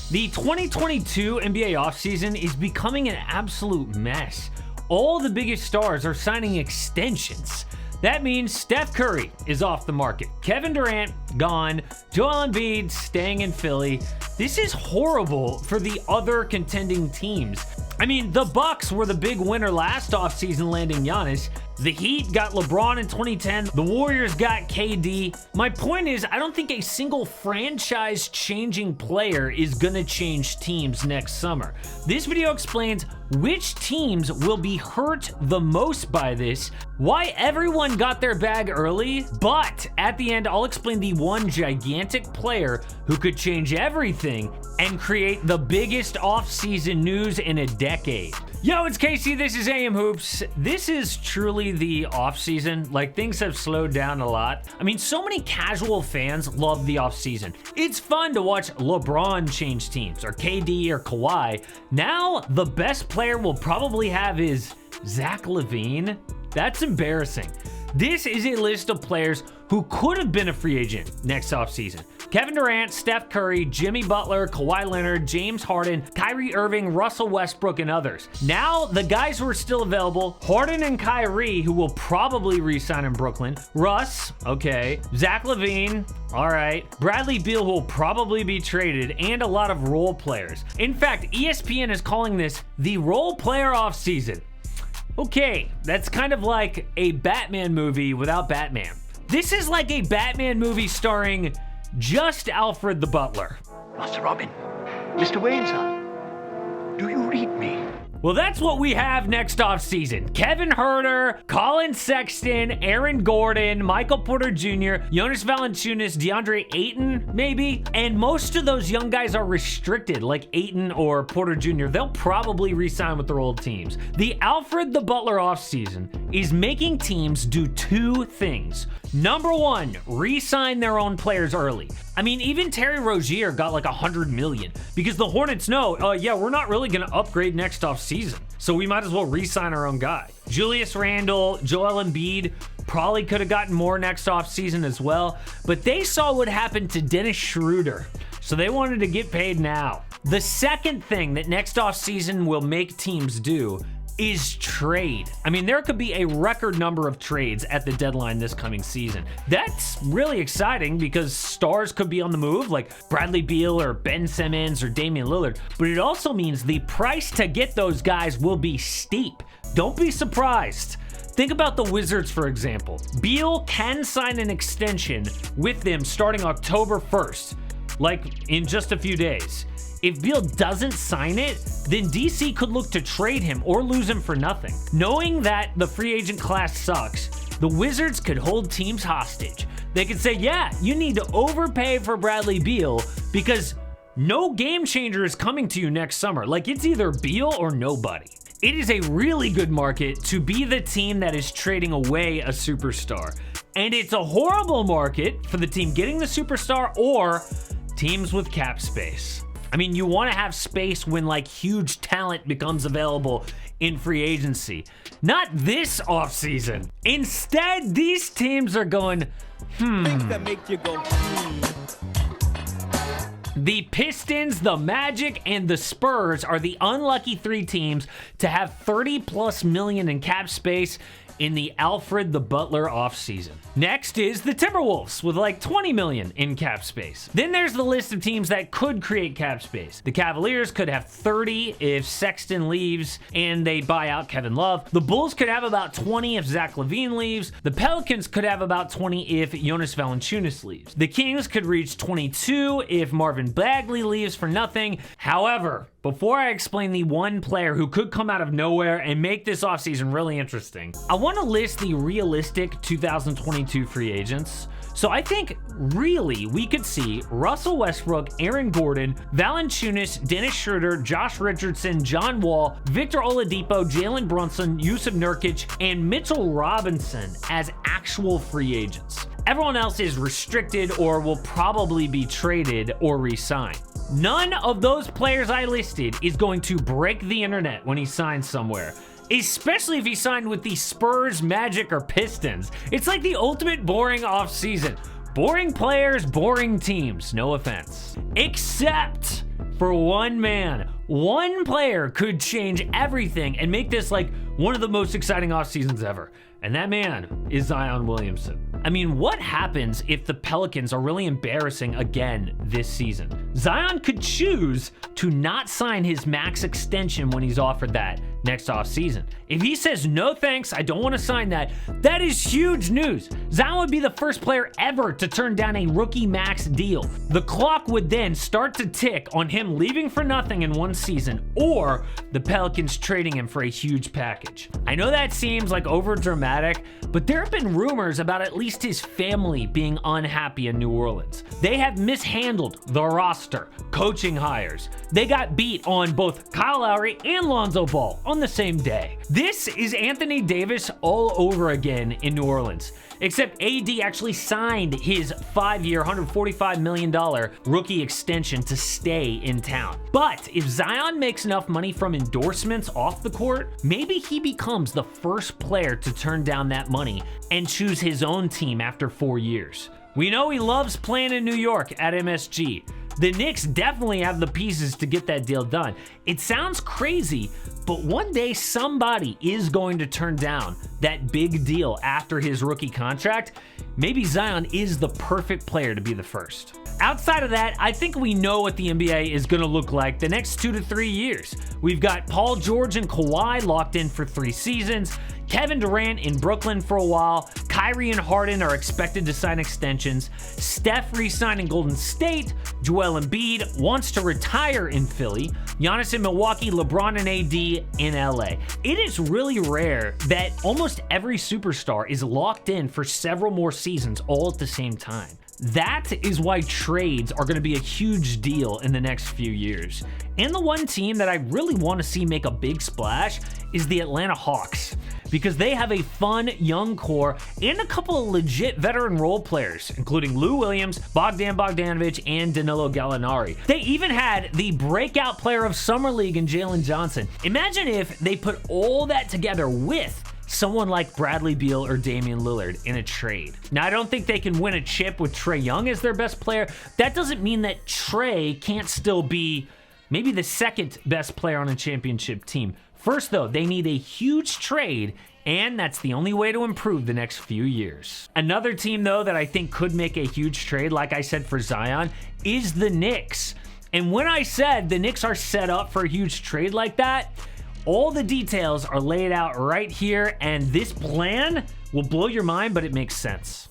The 2022 NBA offseason is becoming an absolute mess. All the biggest stars are signing extensions. That means Steph Curry is off the market. Kevin Durant, gone. Joel Embiid, staying in Philly. This is horrible for the other contending teams. I mean, the Bucks were the big winner last offseason, landing Giannis. The Heat got LeBron in 2010. The Warriors got KD. My point is, I don't think a single franchise-changing player is gonna change teams next summer. This video explains which teams will be hurt the most by this, why everyone got their bag early, but at the end, I'll explain the one gigantic player who could change everything and create the biggest off-season news in a decade. Yo, it's Casey, this is AM Hoops. This is truly the off-season. Like, things have slowed down a lot. I mean, so many casual fans love the off-season. It's fun to watch LeBron change teams, or KD, or Kawhi. Now, the best player we'll probably have is Zach LaVine. That's embarrassing. This is a list of players who could have been a free agent next offseason. Kevin Durant, Steph Curry, Jimmy Butler, Kawhi Leonard, James Harden, Kyrie Irving, Russell Westbrook, and others. Now, the guys who are still available, Harden and Kyrie, who will probably re-sign in Brooklyn, Russ, okay, Zach LaVine, all right, Bradley Beal, who will probably be traded, and a lot of role players. In fact, ESPN is calling this the role player offseason. Okay, that's kind of like a Batman movie without Batman. This is like a Batman movie starring just Alfred the Butler. Master Robin, Mr. Wayne's son, do you read me? Well, that's what we have next offseason. Kevin Huerter, Colin Sexton, Aaron Gordon, Michael Porter Jr., Jonas Valanciunas, DeAndre Ayton, maybe. And most of those young guys are restricted, like Ayton or Porter Jr. They'll probably re-sign with their old teams. The Alfred the Butler offseason is making teams do two things. Number one, re-sign their own players early. I mean, even Terry Rozier got like $100 million because the Hornets know, yeah, we're not really going to upgrade next offseason, so we might as well re-sign our own guy. Julius Randle, Joel Embiid probably could have gotten more next offseason as well, but they saw what happened to Dennis Schroeder, so they wanted to get paid now. The second thing that next offseason will make teams do is trade. I mean, there could be a record number of trades at the deadline this coming season. That's really exciting because stars could be on the move, like Bradley Beal or Ben Simmons or Damian Lillard, but it also means the price to get those guys will be steep. Don't be surprised. Think about the Wizards, for example. Beal can sign an extension with them starting October 1st, like in just a few days. If Beal doesn't sign it, then DC could look to trade him or lose him for nothing. Knowing that the free agent class sucks, the Wizards could hold teams hostage. They could say, yeah, you need to overpay for Bradley Beal because no game changer is coming to you next summer. Like, it's either Beal or nobody. It is a really good market to be the team that is trading away a superstar. And it's a horrible market for the team getting the superstar or teams with cap space. I mean, you want to have space when like huge talent becomes available in free agency. Not this offseason. Instead, these teams are going, Things that make you go, The Pistons, the Magic, and the Spurs are the unlucky three teams to have 30+ million in cap space in the Alfred the Butler offseason. Next is the Timberwolves with like 20 million in cap space. Then there's the list of teams that could create cap space. The Cavaliers could have 30 if Sexton leaves and they buy out Kevin Love. The Bulls could have about 20 if Zach LaVine leaves. The Pelicans could have about 20 if Jonas Valanciunas leaves. The Kings could reach 22 if Marvin Bagley leaves for nothing. However, before I explain the one player who could come out of nowhere and make this offseason really interesting, I want to list the realistic 2022 free agents. So I think really we could see Russell Westbrook, Aaron Gordon, Valanciunas, Dennis Schroeder, Josh Richardson, John Wall, Victor Oladipo, Jalen Brunson, Yusuf Nurkic, and Mitchell Robinson as actual free agents. Everyone else is restricted or will probably be traded or re-signed. None of those players I listed is going to break the internet when he signs somewhere, especially if he signed with the Spurs, Magic, or Pistons. It's like the ultimate boring offseason. Boring players, boring teams, no offense. Except for one man. One player could change everything and make this like one of the most exciting off seasons ever. And that man is Zion Williamson. I mean, what happens if the Pelicans are really embarrassing again this season? Zion could choose to not sign his max extension when he's offered that next offseason. If he says, no thanks, I don't want to sign that, that is huge news. Zion would be the first player ever to turn down a rookie max deal. The clock would then start to tick on him leaving for nothing in one season, or the Pelicans trading him for a huge package. I know that seems like over dramatic, but there have been rumors about at least his family being unhappy in New Orleans. They have mishandled the roster, coaching hires. They got beat on both Kyle Lowry and Lonzo Ball on the same day. This is Anthony Davis all over again in New Orleans. Except AD actually signed his 5-year, $145 million rookie extension to stay in town. But if Zion makes enough money from endorsements off the court, maybe he becomes the first player to turn down that money and choose his own team after 4 years. We know he loves playing in New York at MSG. The Knicks definitely have the pieces to get that deal done. It sounds crazy, but one day somebody is going to turn down that big deal after his rookie contract. Maybe Zion is the perfect player to be the first. Outside of that, I think we know what the NBA is going to look like the next 2 to 3 years. We've got Paul George and Kawhi locked in for 3 seasons, Kevin Durant in Brooklyn for a while, Kyrie and Harden are expected to sign extensions, Steph re-signed in Golden State, Joel Embiid wants to retire in Philly, Giannis in Milwaukee, LeBron and AD in LA. It is really rare that almost every superstar is locked in for several more seasons all at the same time. That is why trades are going to be a huge deal in the next few years. And the one team that I really want to see make a big splash is the Atlanta Hawks, because they have a fun young core and a couple of legit veteran role players, including Lou Williams, Bogdan Bogdanovic, and Danilo Gallinari. They even had the breakout player of Summer League in Jalen Johnson. Imagine if they put all that together with someone like Bradley Beal or Damian Lillard in a trade. Now, I don't think they can win a chip with Trae Young as their best player. That doesn't mean that Trae can't still be maybe the second best player on a championship team. First, though, they need a huge trade, and that's the only way to improve the next few years. Another team, though, that I think could make a huge trade, like I said for Zion, is the Knicks. And when I said the Knicks are set up for a huge trade like that, all the details are laid out right here, and this plan will blow your mind, but it makes sense.